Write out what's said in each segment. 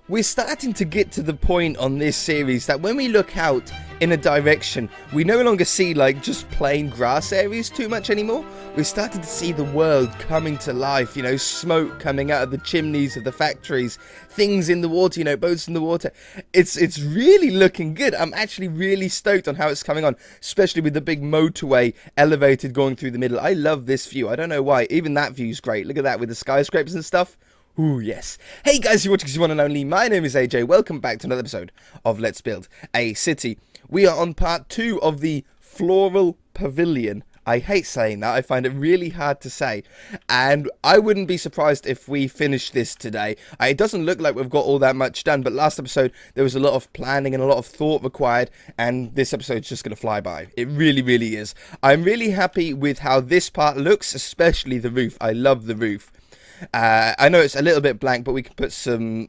We're starting to get to the point on this series that when we look out in a direction, we no longer see like just plain grass areas too much anymore. We're starting to see the world coming to life, you know, smoke coming out of the chimneys of the factories, things in the water, you know, boats in the water. It's really looking good. I'm actually really stoked on how it's coming on, especially with the big motorway elevated going through the middle. I love this view. I don't know why. Even that view's great. Look at that with the skyscrapers and stuff. Ooh, yes. Hey guys, you're watching one and only. My name is AJ. Welcome back to another episode of Let's Build a City. We are on part 2 of the Floral Pavilion. I hate saying that. I find it really hard to say. And I wouldn't be surprised if we finish this today. It doesn't look like we've got all that much done, but last episode there was a lot of planning and a lot of thought required, and this episode's just going to fly by. It really, really is. I'm really happy with how this part looks, especially the roof. I love the roof. I know it's a little bit blank, but we can put some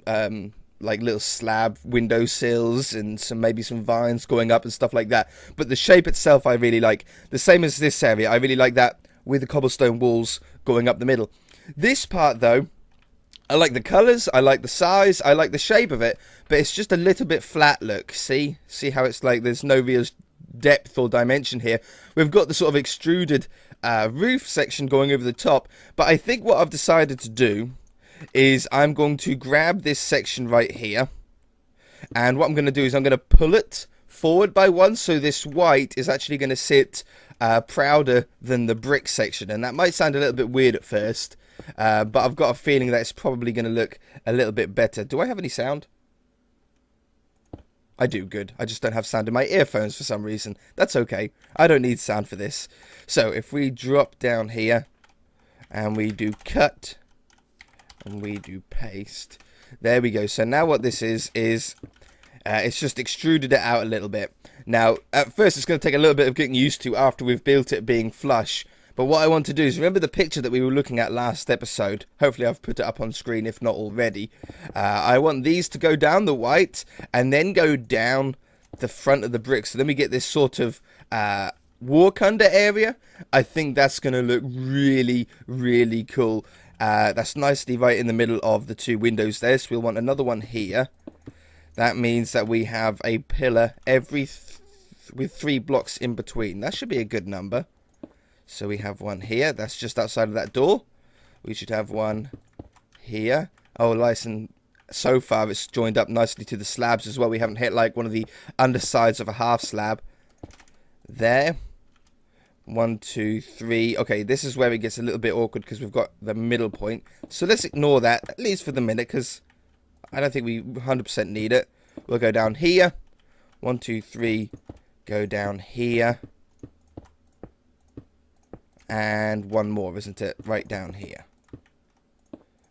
like little slab windowsills and maybe some vines going up and stuff like that. But the shape itself I really like. The same as this area. I really like that with the cobblestone walls going up the middle. This part though, I like the colours, I like the size, I like the shape of it, but it's just a little bit flat look. See how it's like there's no real depth or dimension here. We've got the sort of extruded roof section going over the top, but I think what I've decided to do is I'm going to grab this section right here, and what I'm going to do is I'm going to pull it forward by one, so this white is actually going to sit prouder than the brick section, and that might sound a little bit weird at first, but I've got a feeling that it's probably going to look a little bit better. Do I have any sound? I do, good. I just don't have sound in my earphones for some reason. That's okay. I don't need sound for this. So if we drop down here and we do cut and we do paste, there we go. So now what this is it's just extruded it out a little bit. Now at first it's going to take a little bit of getting used to after we've built it being flush. But what I want to do is, remember the picture that we were looking at last episode? Hopefully I've put it up on screen, if not already. I want these to go down the white, and then go down the front of the brick. So then we get this sort of walk under area. I think that's going to look really, really cool. That's nicely right in the middle of the two windows there. So we'll want another one here. That means that we have a pillar with 3 blocks in between. That should be a good number. So we have one here. That's just outside of that door. We should have one here. Oh, nice, and so far it's joined up nicely to the slabs as well. We haven't hit like one of the undersides of a half slab. There. 1, 2, 3. Okay, this is where it gets a little bit awkward because we've got the middle point. So let's ignore that, at least for the minute, because I don't think we 100% need it. We'll go down here. 1, 2, 3. Go down here. And one more, isn't it? Right down here.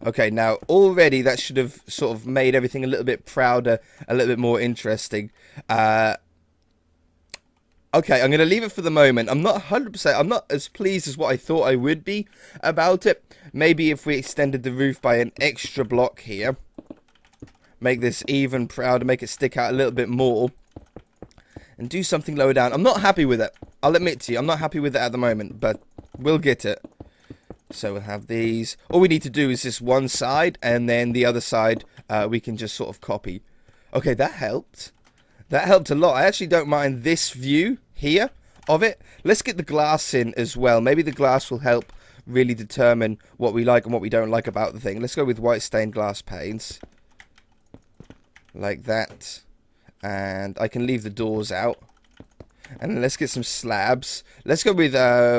Okay, now already that should have sort of made everything a little bit prouder, a little bit more interesting. Okay, I'm going to leave it for the moment. I'm not 100%, I'm not as pleased as what I thought I would be about it. Maybe if we extended the roof by an extra block here, make this even prouder, make it stick out a little bit more, and do something lower down. I'm not happy with it. I'll admit to you, I'm not happy with it at the moment, but we'll get it. So we'll have these. All we need to do is this one side, and then the other side we can just sort of copy. Okay, that helped. That helped a lot. I actually don't mind this view here of it. Let's get the glass in as well. Maybe the glass will help really determine what we like and what we don't like about the thing. Let's go with white stained glass panes. Like that. And I can leave the doors out. And let's get some slabs. Let's go with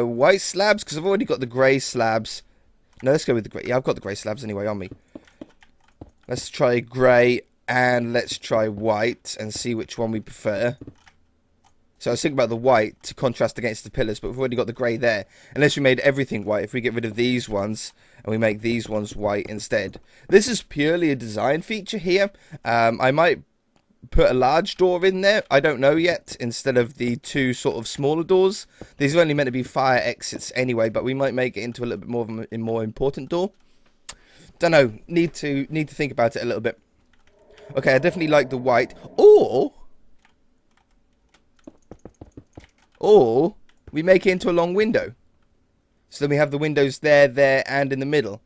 white slabs, because I've already got the grey slabs. No, let's go with the grey. Yeah, I've got the grey slabs anyway on me. Let's try grey, and let's try white, and see which one we prefer. So I was thinking about the white to contrast against the pillars, but we've already got the grey there. Unless we made everything white, if we get rid of these ones, and we make these ones white instead. This is purely a design feature here. I might put a large door in there, I don't know yet, instead of the 2 sort of smaller doors. These are only meant to be fire exits anyway, but we might make it into a little bit more of a more important door. Don't know, need to think about it a little bit. Okay, I definitely like the white. Or we make it into a long window. So then we have the windows there, and in the middle.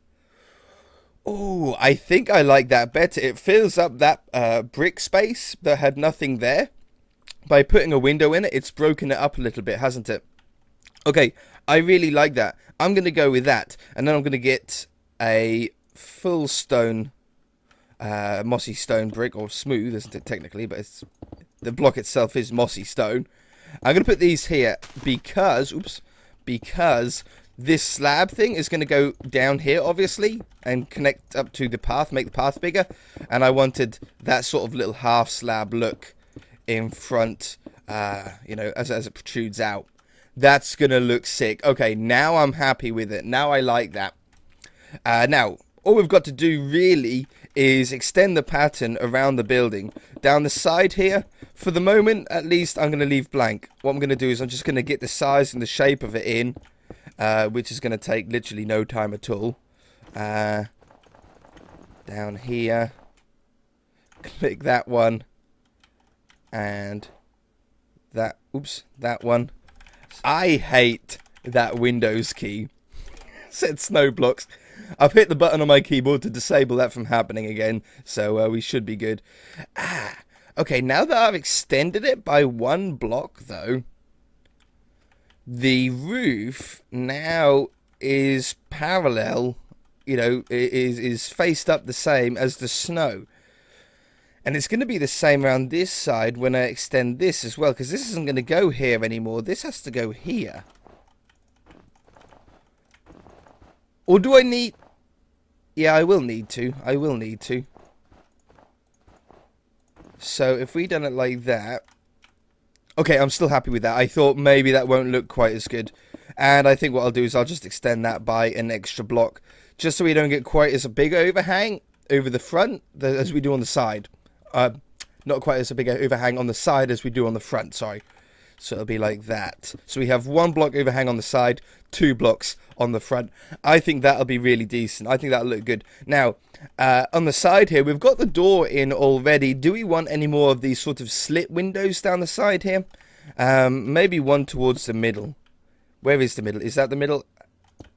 Oh, I think I like that better. It fills up that brick space that had nothing there. By putting a window in it, it's broken it up a little bit, hasn't it? Okay, I really like that. I'm going to go with that. And then I'm going to get a full stone, mossy stone brick, or smooth, isn't it, technically? But it's, the block itself is mossy stone. I'm going to put these here because, because this slab thing is going to go down here, obviously, and connect up to the path, make the path bigger. And I wanted that sort of little half slab look in front, you know, as it protrudes out. That's going to look sick. Okay, now I'm happy with it. Now I like that. Now, all we've got to do really is extend the pattern around the building. Down the side here, for the moment, at least, I'm going to leave blank. What I'm going to do is I'm just going to get the size and the shape of it in, which is going to take literally no time at all. Down here, click that one, and that, that one. I hate that Windows key. Said snow blocks. I've hit the button on my keyboard to disable that from happening again, so we should be good. Okay, now that I've extended it by one block, though, the roof now is parallel, you know, is faced up the same as the snow. And it's going to be the same around this side when I extend this as well, because this isn't going to go here anymore. This has to go here. Or do I need... Yeah, I will need to. I will need to. So if we done it like that... Okay, I'm still happy with that. I thought maybe that won't look quite as good. And I think what I'll do is I'll just extend that by an extra block. Just so we don't get quite as a big overhang over the front as we do on the side. Not quite as a big overhang on the side as we do on the front, sorry. So it'll be like that. So we have one block overhang on the side, 2 blocks on the front. I think that'll be really decent. I think that'll look good. Now, on the side here, we've got the door in already. Do we want any more of these sort of slit windows down the side here? Maybe one towards the middle. Where is the middle? Is that the middle?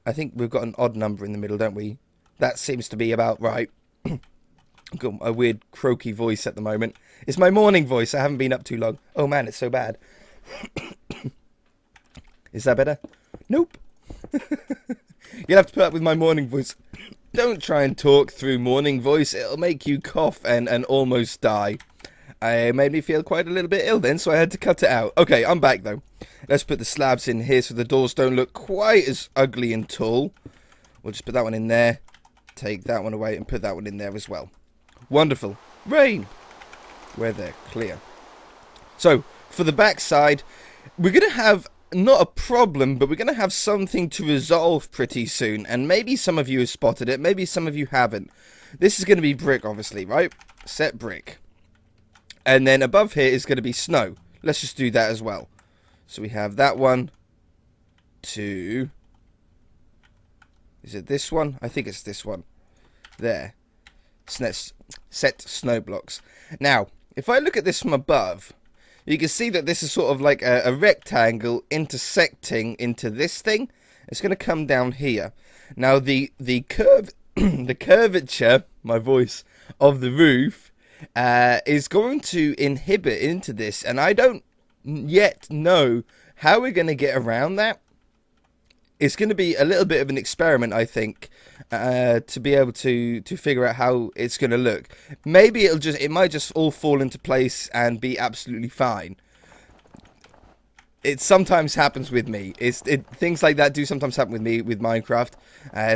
I think we've got an odd number in the middle, don't we? That seems to be about right. I've got a weird croaky voice at the moment. It's my morning voice. I haven't been up too long. Oh man, it's so bad. Is that better? Nope. You'll have to put up with my morning voice. Don't try and talk through morning voice. It'll make you cough and almost die. It made me feel quite a little bit ill then, so I had to cut it out. Okay, I'm back though. Let's put the slabs in here so the doors don't look quite as ugly and tall. We'll just put that one in there. Take that one away and put that one in there as well. Wonderful. Rain. Weather clear. So, for the back side, we're going to have not a problem, but we're going to have something to resolve pretty soon. And maybe some of you have spotted it, maybe some of you haven't. This is going to be brick, obviously, right? Set brick. And then above here is going to be snow. Let's just do that as well. So we have that one, 2. Is it this one? I think it's this one. There. Set snow blocks. Now, if I look at this from above, you can see that this is sort of like a rectangle intersecting into this thing. It's going to come down here. Now, the curve, the curvature, my voice, of the roof is going to inhibit into this, and I don't yet know how we're going to get around that. It's going to be a little bit of an experiment, I think, to be able to figure out how it's going to look. Maybe it might just all fall into place and be absolutely fine. It sometimes happens with me. Things like that do sometimes happen with me with Minecraft.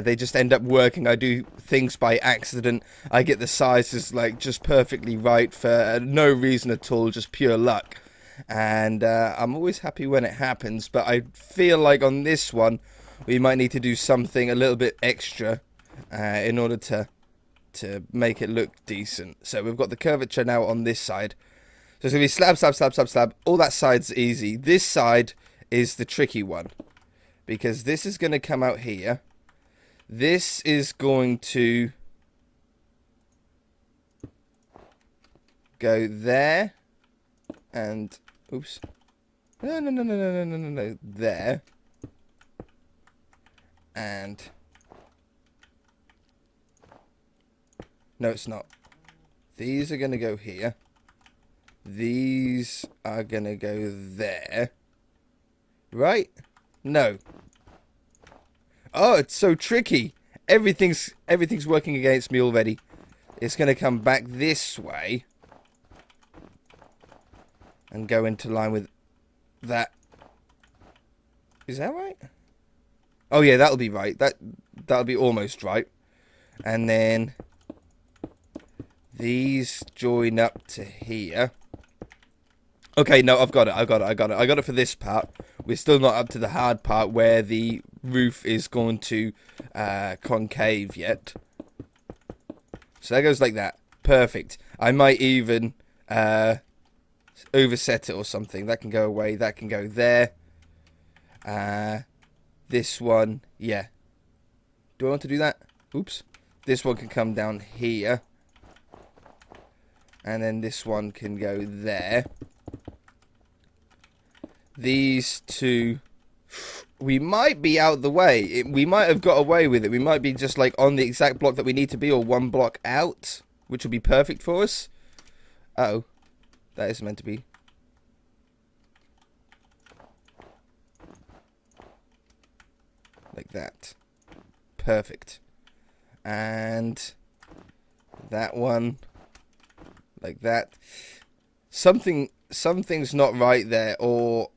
They just end up working. I do things by accident. I get the sizes like just perfectly right for no reason at all, just pure luck. And I'm always happy when it happens, but I feel like on this one we might need to do something a little bit extra in order to make it look decent. So we've got the curvature now on this side. So it's going to be slab, slab, slab, slab, slab. All that side's easy. This side is the tricky one, because this is going to come out here. This is going to go there. And, oops. No. There. And No, it's not. These are going to go here. These are going to go there. Right? No. Oh, it's so tricky. Everything's working against me already. It's going to come back this way. And go into line with that. Is that right? Oh yeah, that'll be right. That'll be almost right. And then these join up to here. Okay, no, I've got it. I got it for this part. We're still not up to the hard part where the roof is going to concave yet. So that goes like that. Perfect. I might even overset it or something. That can go away. That can go there. This one, yeah. Do I want to do that? Oops. This one can come down here. And then this one can go there. These two, we might be out the way. We might have got away with it. We might be just like on the exact block that we need to be, or one block out, which will be perfect for us. Uh-oh. That is meant to be. Like that. Perfect. And that one like that. Something's not right there, or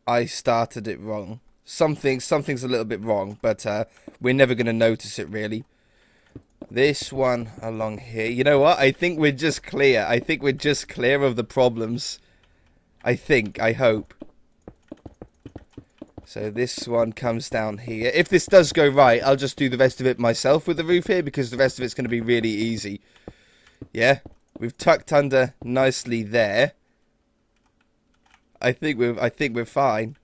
I started it wrong. Something's a little bit wrong, but we're never going to notice it really. This one along here. You know what? I think we're just clear. I think we're just clear of the problems. I hope. So this one comes down here. If this does go right, I'll just do the rest of it myself with the roof here, because the rest of it's going to be really easy. Yeah? We've tucked under nicely there. I think we're fine.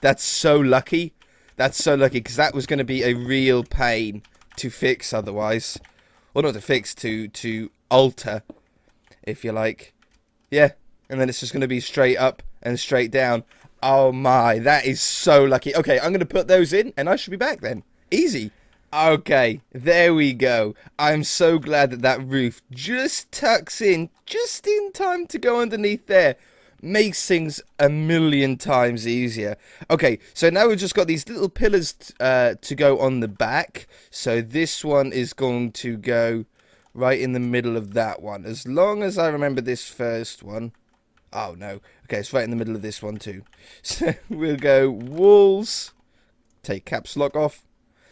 That's so lucky. That's so lucky, because that was going to be a real pain to fix otherwise. Well, not to fix, to alter, if you like. Yeah. And then it's just going to be straight up and straight down. Oh my, that is so lucky. Okay, I'm going to put those in, and I should be back then. Easy. Okay, there we go. I'm so glad that that roof just tucks in, just in time to go underneath there. Makes things a million times easier. Okay, so now we've just got these little pillars to go on the back. So this one is going to go right in the middle of that one. As long as I remember this first one. Oh, no. Okay, it's right in the middle of this one, too. So we'll go walls. Take caps lock off.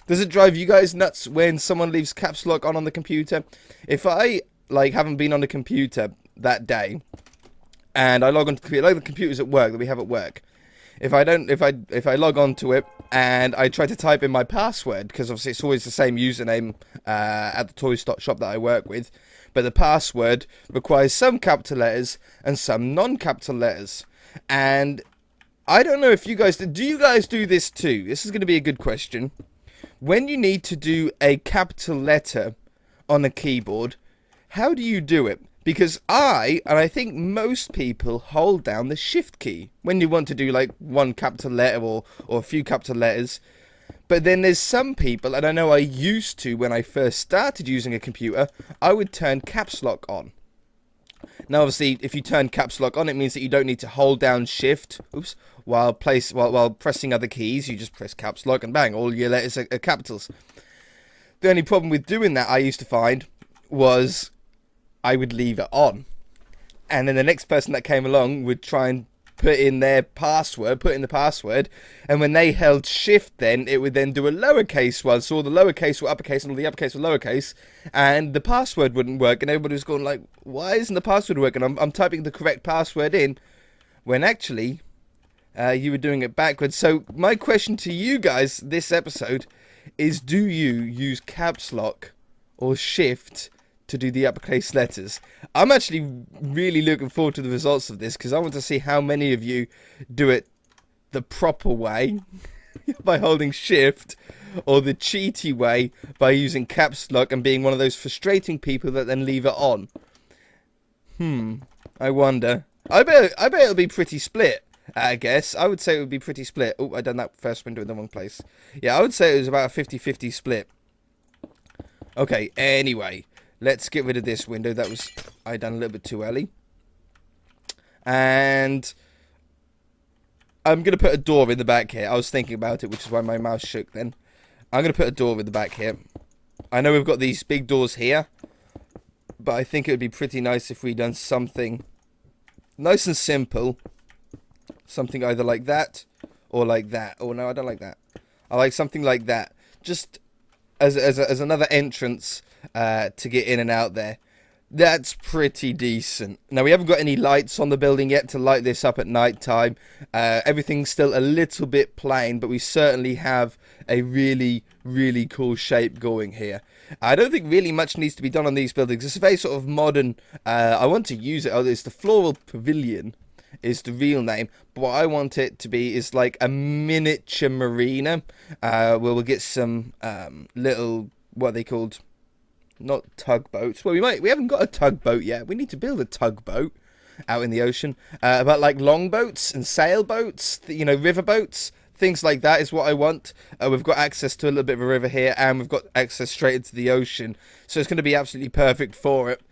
Does it drive you guys nuts when someone leaves caps lock on the computer? If I, haven't been on the computer that day, and I log on to the computer, the computers at work that we have at work. If I log on to it, and I try to type in my password, because obviously it's always the same username at the toy shop that I work with, but the password requires some capital letters and some non-capital letters. And I don't know if you guys do you guys do this too? This is going to be a good question. When you need to do a capital letter on a keyboard, how do you do it? Because I think most people hold down the shift key when you want to do one capital letter or a few capital letters. But then there's some people, and I know I used to when I first started using a computer, I would turn caps lock on. Now obviously if you turn caps lock on, it means that you don't need to hold down shift while pressing other keys. You just press caps lock and bang, all your letters are capitals. The only problem with doing that I used to find was I would leave it on, and then the next person that came along would try and put in the password, and when they held shift, then it would then do a lowercase one, so all the lowercase were uppercase and all the uppercase were lowercase, and the password wouldn't work, and everybody was going like, why isn't the password working? I'm typing the correct password in, when actually you were doing it backwards. So my question to you guys this episode is, do you use caps lock or shift to do the uppercase letters? I'm actually really looking forward to the results of this, because I want to see how many of you do it the proper way by holding shift, or the cheaty way by using caps lock and being one of those frustrating people that then leave it on. I wonder. I bet it'll be pretty split. I guess I would say it would be pretty split. Oh, I done that first window in the wrong place. Yeah, I would say it was about a 50-50 split. Okay, anyway. Let's get rid of this window. That was I done a little bit too early. And I'm going to put a door in the back here. I was thinking about it, which is why my mouse shook then. I'm going to put a door in the back here. I know we've got these big doors here, but I think it would be pretty nice if we done something nice and simple. Something either like that or like that. Oh, no, I don't like that. I like something like that. Just as another entrance to get in and out there. That's pretty decent. Now, we haven't got any lights on the building yet to light this up at night time. Everything's still a little bit plain, but we certainly have a really, really cool shape going here. I don't think really much needs to be done on these buildings. It's a very sort of modern... I want to use it. Oh, it's the Floral Pavilion is the real name. But what I want it to be is like a miniature marina. Where we'll get some little... What are they called? Not tugboats. Well, we haven't got a tugboat yet. We need to build a tugboat out in the ocean. But like longboats and sailboats, you know, riverboats, things like that is what I want. We've got access to a little bit of a river here, and we've got access straight into the ocean, so it's going to be absolutely perfect for it.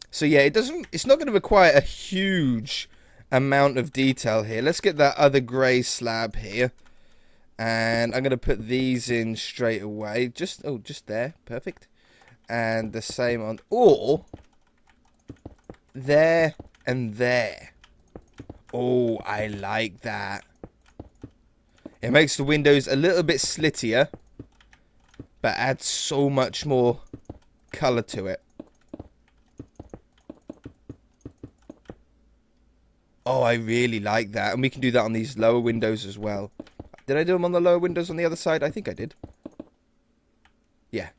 So yeah, it's not going to require a huge amount of detail here. Let's get that other grey slab here. And I'm going to put these in straight away. Just there. Perfect. And the same on... Or... There and there. Oh, I like that. It makes the windows a little bit slittier, but adds so much more colour to it. Oh, I really like that. And we can do that on these lower windows as well. Did I do them on the lower windows on the other side? I think I did. Yeah.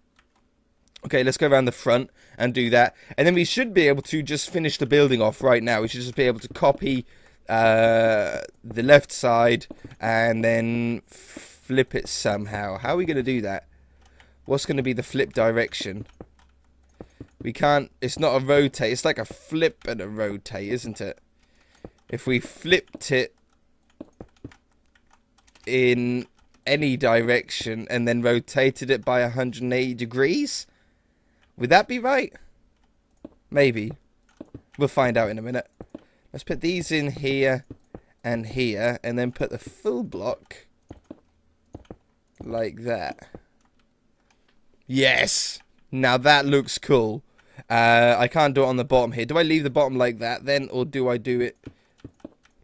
Okay, let's go around the front and do that. And then we should be able to just finish the building off right now. We should just be able to copy the left side and then flip it somehow. How are we going to do that? What's going to be the flip direction? We can't... It's not a rotate. It's like a flip and a rotate, isn't it? If we flipped it in any direction and then rotated it by 180 degrees, would that be right? Maybe. We'll find out in a minute. Let's put these in here and here, and then put the full block like that. Yes! Now that looks cool. I can't do it on the bottom here. Do I leave the bottom like that then, or do I do it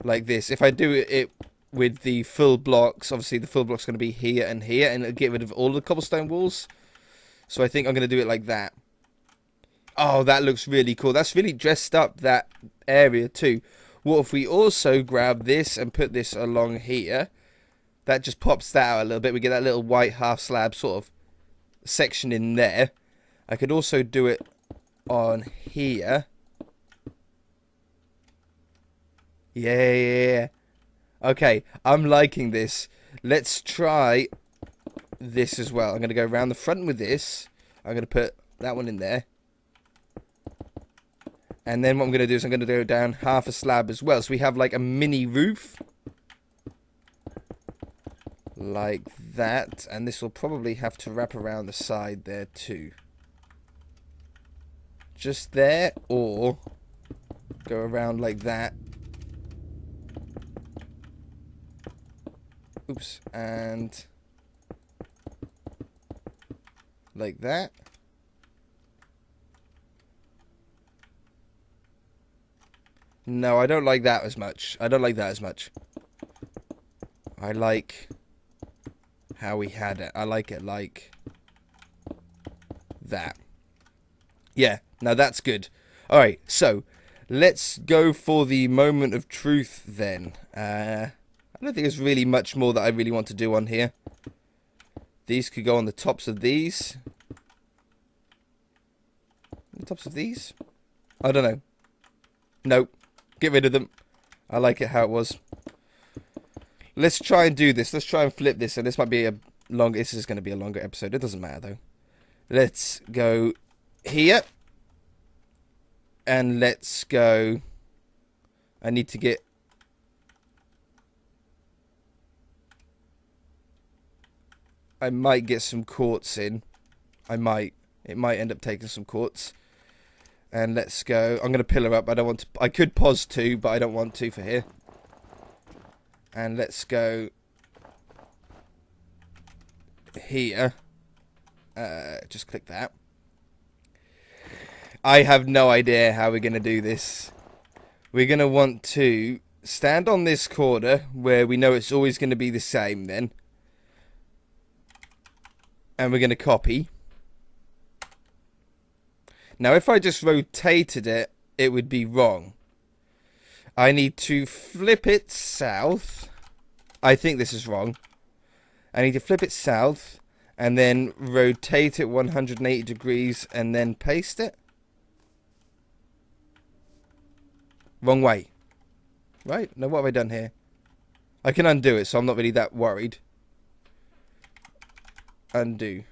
like this? If I do it with the full blocks, obviously the full block's going to be here and here, and it'll get rid of all the cobblestone walls. So I think I'm going to do it like that. Oh, that looks really cool. That's really dressed up that area too. What if we also grab this and put this along here? That just pops that out a little bit. We get that little white half slab sort of section in there. I could also do it on here. Yeah. Okay, I'm liking this. Let's try this as well. I'm going to go around the front with this. I'm going to put that one in there. And then what I'm going to do is I'm going to go down half a slab as well. So we have like a mini roof. Like that. And this will probably have to wrap around the side there too. Just there, or go around like that. Oops, and like that. No, I don't like that as much. I don't like that as much. I like how we had it. I like it like that. Yeah, now that's good. Alright, so let's go for the moment of truth then. I don't think there's really much more that I really want to do on here. These could go on the tops of these. The tops of these? I don't know. Nope. Get rid of them. I like it how it was. Let's try and do this. Let's try and flip this. And this might be a long... This is going to be a longer episode. It doesn't matter though. Let's go here. And let's go... I need to get... I might get some quartz in. I might. It might end up taking some quartz. And let's go. I'm going to pillar up. I don't want to. I could pause too, but I don't want to for here. And let's go here. Just click that. I have no idea how we're going to do this. We're going to want to stand on this corner where we know it's always going to be the same then. And we're going to copy. Now, if I just rotated it, it would be wrong. I need to flip it south. I think this is wrong. I need to flip it south and then rotate it 180 degrees and then paste it. Wrong way. Right? Now, what have I done here? I can undo it, so I'm not really that worried. Undo.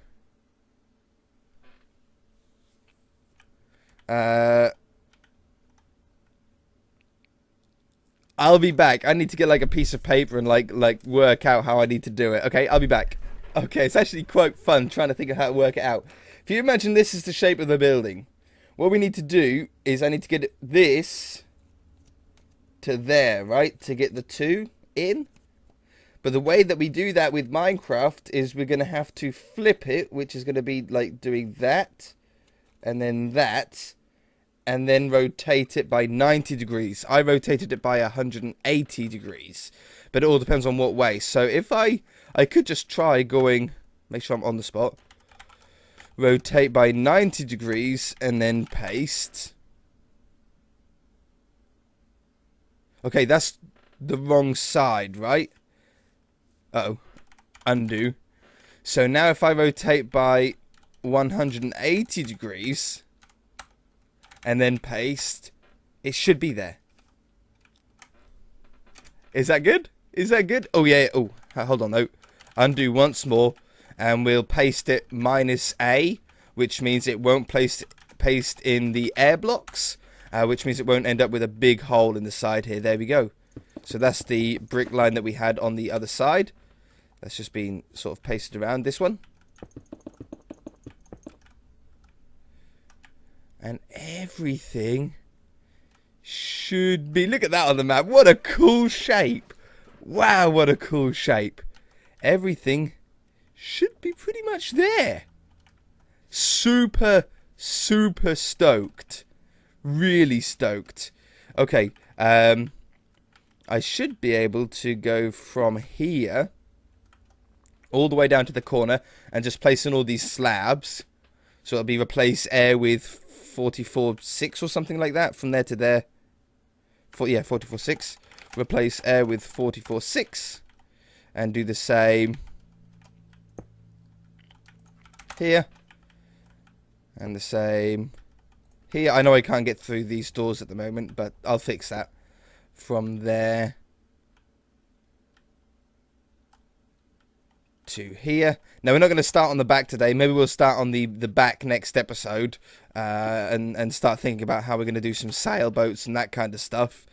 I'll be back. I need to get like a piece of paper and like work out how I need to do it. Okay, I'll be back. Okay, it's actually quite fun trying to think of how to work it out. If you imagine this is the shape of the building, what we need to do is I need to get this to there, right? To get the two in. But the way that we do that with Minecraft is we're going to have to flip it, which is going to be like doing that and then that. And then rotate it by 90 degrees. I rotated it by 180 degrees. But it all depends on what way. So if I could just try going, make sure I'm on the spot. Rotate by 90 degrees and then paste. Okay, that's the wrong side, right? Uh-oh. Undo. So now if I rotate by 180 degrees... and then paste, it should be there. Is that good? Is that good? Oh, yeah. Oh, hold on, though. Undo once more, and we'll paste it -A, which means it won't paste in the air blocks, which means it won't end up with a big hole in the side here. There we go. So that's the brick line that we had on the other side. That's just been sort of pasted around this one. And everything should be... Look at that on the map. What a cool shape. Wow, what a cool shape. Everything should be pretty much there. Super, super stoked. Really stoked. Okay, I should be able to go from here all the way down to the corner and just place in all these slabs. So it'll be replace air with 44.6 or something like that. From there to there. Yeah, 44.6. Replace air with 44.6. And do the same here. And the same here. I know I can't get through these doors at the moment, but I'll fix that. From there to here. Now, we're not going to start on the back today. Maybe we'll start on the back next episode. And start thinking about how we're going to do some sailboats and that kind of stuff.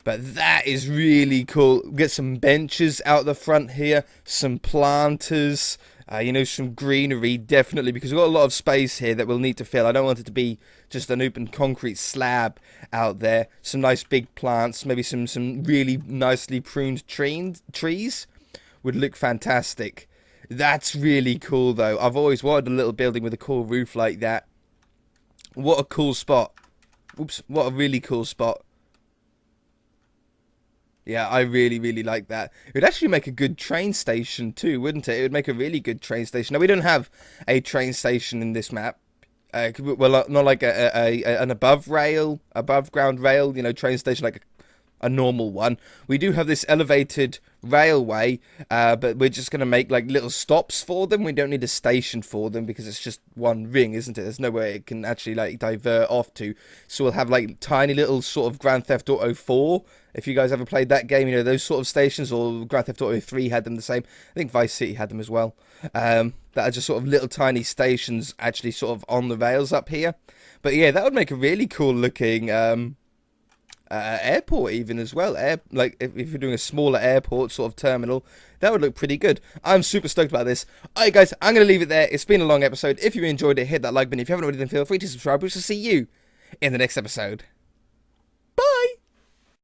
But that is really cool. Get some benches out the front here. Some planters. You know, some greenery, definitely. Because we've got a lot of space here that we'll need to fill. I don't want it to be just an open concrete slab out there. Some nice big plants. Maybe some really nicely pruned trees. Would look fantastic. That's really cool, though. I've always wanted a little building with a cool roof like that. What a cool spot. Oops, what a really cool spot. Yeah, I really, really like that. It would actually make a good train station too, wouldn't it? It would make a really good train station. Now, we don't have a train station in this map. Well, not like an above ground rail, you know, train station like a normal one. We do have this elevated railway, but we're just going to make like little stops for them. We don't need a station for them because it's just one ring, isn't it? There's nowhere it can actually like divert off to. So we'll have like tiny little sort of Grand Theft Auto 4. If you guys ever played that game, you know, those sort of stations, or Grand Theft Auto 3 had them the same. I think Vice City had them as well. That are just sort of little tiny stations actually sort of on the rails up here. But yeah, that would make a really cool looking airport even as well. Like if you're doing a smaller airport sort of terminal, that would look pretty good. I'm super stoked about this. Alright guys, I'm going to leave it there. It's been a long episode. If you enjoyed it, hit that like button. If you haven't already, then feel free to subscribe. We shall see you in the next episode.